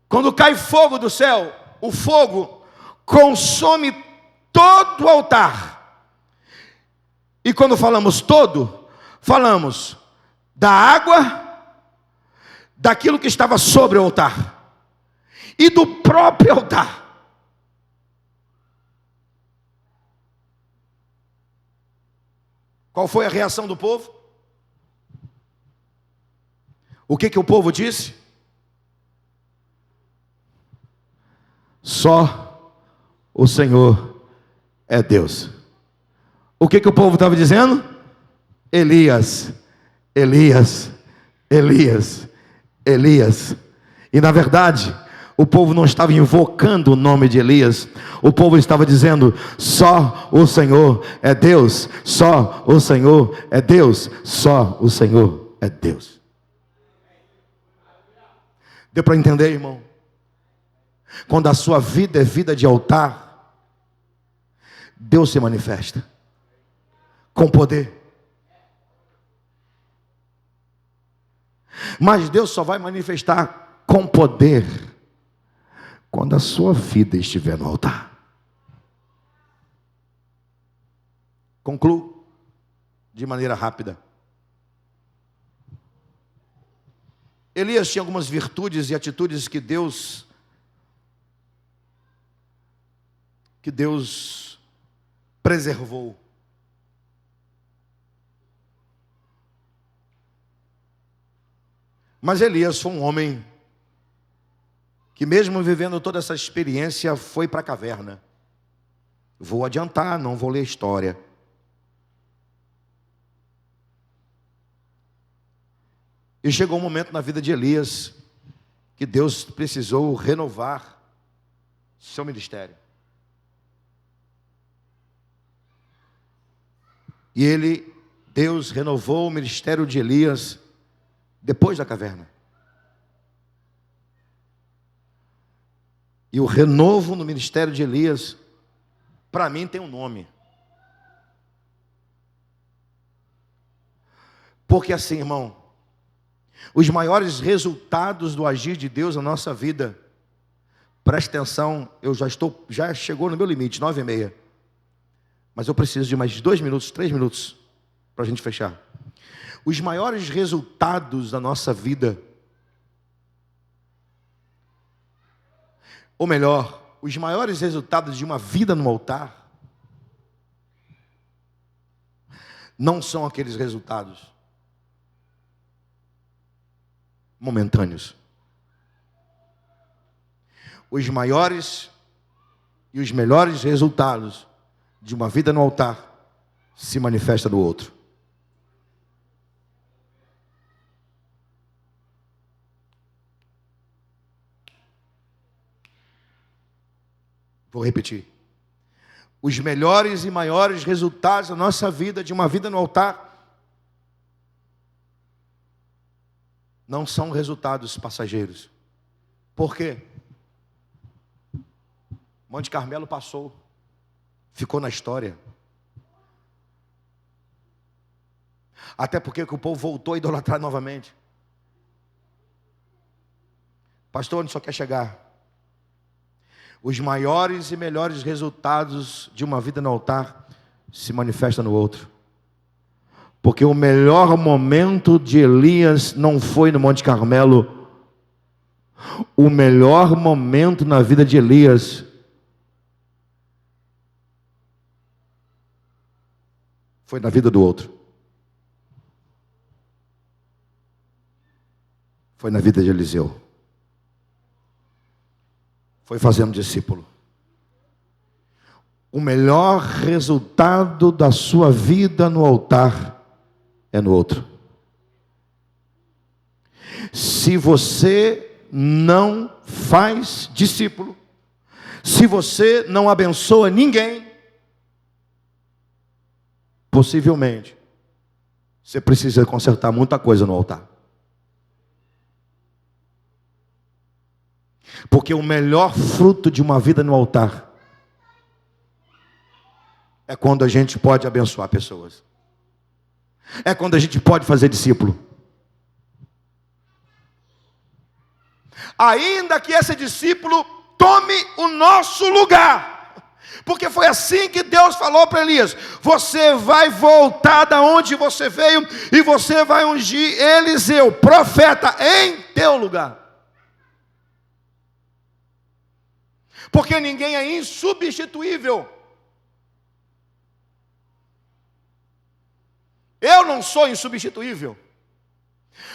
S1: Quando cai fogo do céu, o fogo consome todo o altar. E quando falamos todo, falamos da água, daquilo que estava sobre o altar e do próprio altar. Qual foi a reação do povo? O que o povo disse? Só o Senhor é Deus. O que o povo estava dizendo? Elias, Elias, Elias, Elias. E na verdade, o povo não estava invocando o nome de Elias. O povo estava dizendo: só o Senhor é Deus, só o Senhor é Deus, só o Senhor é Deus. Deu para entender, irmão? Quando a sua vida é vida de altar, Deus se manifesta com poder. Mas Deus só vai manifestar com poder quando a sua vida estiver no altar. Concluo de maneira rápida. Elias tinha algumas virtudes e atitudes que Deus preservou. Mas Elias foi um homem que, mesmo vivendo toda essa experiência, foi para a caverna. Vou adiantar, não vou ler a história. E chegou um momento na vida de Elias que Deus precisou renovar seu ministério. E Deus renovou o ministério de Elias depois da caverna. E o renovo no ministério de Elias, para mim, tem um nome. Porque assim, irmão, os maiores resultados do agir de Deus na nossa vida, presta atenção, já chegou no meu limite, 9h30. Mas eu preciso de mais 2 minutos, 3 minutos, para a gente fechar. Os maiores resultados da nossa vida, ou melhor, os maiores resultados de uma vida no altar, não são aqueles resultados momentâneos. Os maiores e os melhores resultados de uma vida no altar se manifesta no outro. Vou repetir. Os melhores e maiores resultados da nossa vida, de uma vida no altar, não são resultados passageiros. Por quê? Monte Carmelo passou, ficou na história. Até porque o povo voltou a idolatrar novamente. Pastor, onde só quer chegar? Os maiores e melhores resultados de uma vida no altar se manifestam no outro. Porque o melhor momento de Elias não foi no Monte Carmelo. O melhor momento na vida de Elias foi na vida do outro. Foi na vida de Eliseu. Foi fazendo discípulo. O melhor resultado da sua vida no altar é no outro. Se você não faz discípulo, se você não abençoa ninguém, possivelmente você precisa consertar muita coisa no altar. Porque o melhor fruto de uma vida no altar é quando a gente pode abençoar pessoas. É quando a gente pode fazer discípulo. Ainda que esse discípulo tome o nosso lugar. Porque foi assim que Deus falou para Elias: você vai voltar da onde você veio e você vai ungir Eliseu, profeta, em teu lugar. Porque ninguém é insubstituível. Eu não sou insubstituível.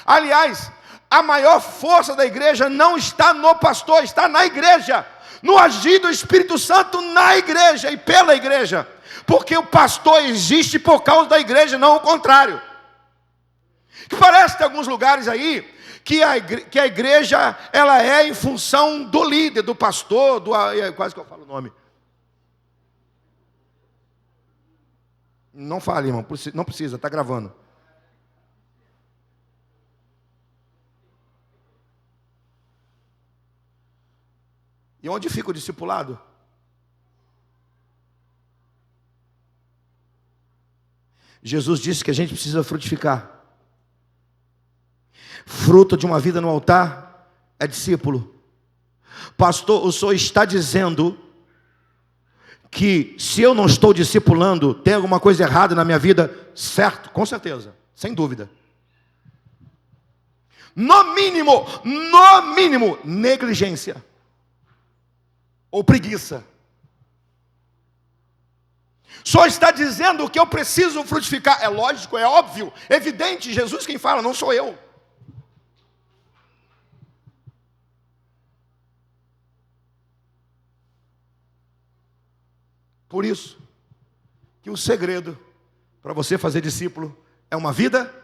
S1: Aliás, A maior força da igreja não está no pastor, está na igreja, no agir do Espírito Santo na igreja e pela igreja, porque o pastor existe por causa da igreja, não o contrário. Que parece que tem alguns lugares aí que a igreja ela é em função do líder, do pastor, quase que eu falo o nome. Não fale, irmão, não precisa, está gravando. E onde fica o discipulado? Jesus disse que a gente precisa frutificar. Fruto de uma vida no altar é discípulo. Pastor, o senhor está dizendo que se eu não estou discipulando, tem alguma coisa errada na minha vida? Certo, com certeza, sem dúvida. No mínimo, negligência ou preguiça. Só está dizendo que eu preciso frutificar. É lógico, é óbvio, é evidente. Jesus quem fala, não sou eu. Por isso que o segredo para você fazer discípulo é uma vida.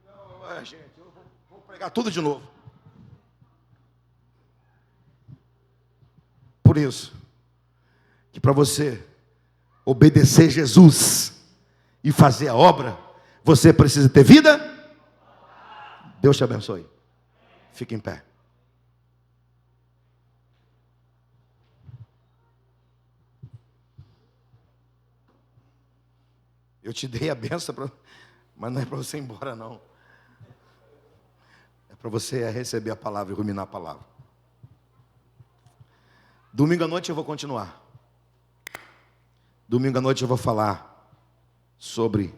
S1: Não, gente, eu vou pregar tudo de novo. Por isso que para você obedecer Jesus e fazer a obra, você precisa ter vida. Deus te abençoe. Fique em pé. Eu te dei a benção, mas não é para você ir embora, não. É para você receber a palavra e ruminar a palavra. Domingo à noite eu vou continuar. Domingo à noite eu vou falar sobre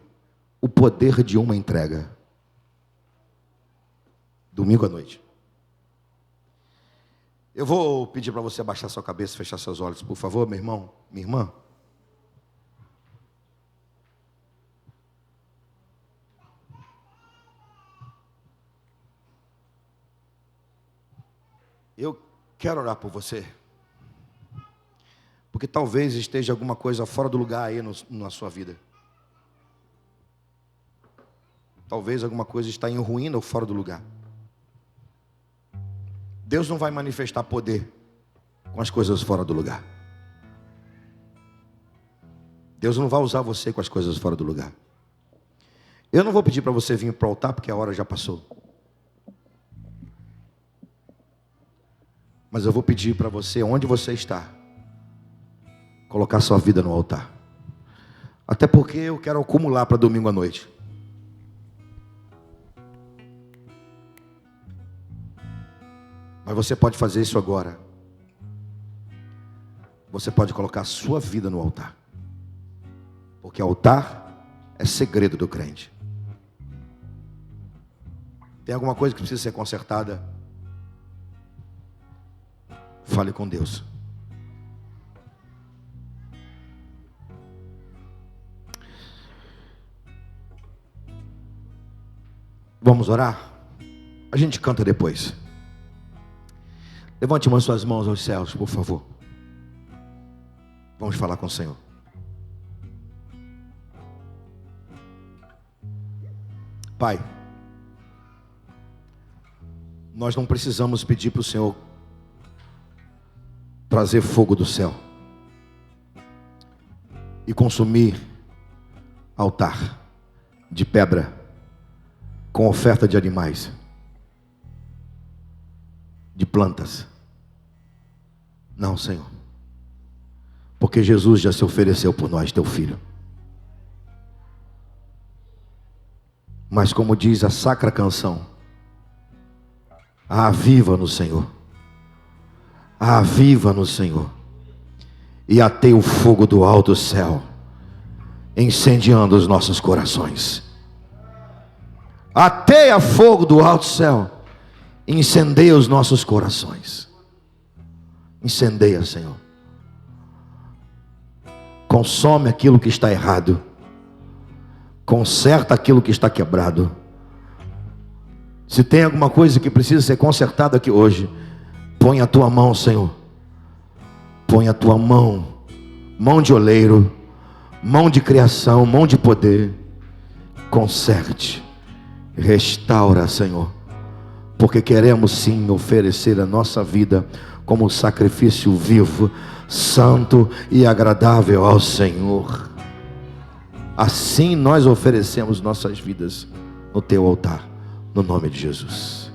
S1: o poder de uma entrega. Domingo à noite. Eu vou pedir para você abaixar sua cabeça, fechar seus olhos, por favor, meu irmão, minha irmã. Eu quero orar por você. Porque talvez esteja alguma coisa fora do lugar aí na sua vida. Talvez alguma coisa está em ruína ou fora do lugar. Deus não vai manifestar poder com as coisas fora do lugar. Deus não vai usar você com as coisas fora do lugar. Eu não vou pedir para você vir para o altar, porque a hora já passou. Mas eu vou pedir para você, onde você está, colocar sua vida no altar. Até porque eu quero acumular para domingo à noite. Mas você pode fazer isso agora. Você pode colocar sua vida no altar. Porque altar é segredo do crente. Tem alguma coisa que precisa ser consertada? Fale com Deus. Vamos orar? A gente canta depois. Levante umas suas mãos aos céus, por favor. Vamos falar com o Senhor. Pai, nós não precisamos pedir para o Senhor trazer fogo do céu e consumir altar de pedra com oferta de animais, de plantas. Não, Senhor, porque Jesus já se ofereceu por nós, teu filho. Mas como diz a sacra canção, aviva no Senhor, aviva no Senhor, e ateia o fogo do alto céu, incendiando os nossos corações. Ateia fogo do alto céu, incendeia os nossos corações. Incendeia, Senhor. Consome aquilo que está errado. Conserta aquilo que está quebrado. Se tem alguma coisa que precisa ser consertada aqui hoje, põe a tua mão, Senhor. Põe a tua mão, mão de oleiro, mão de criação, mão de poder. Conserte, restaura, Senhor, porque queremos sim oferecer a nossa vida como sacrifício vivo, santo e agradável ao Senhor. Assim nós oferecemos nossas vidas no teu altar, no nome de Jesus.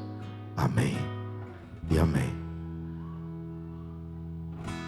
S1: Amém e amém.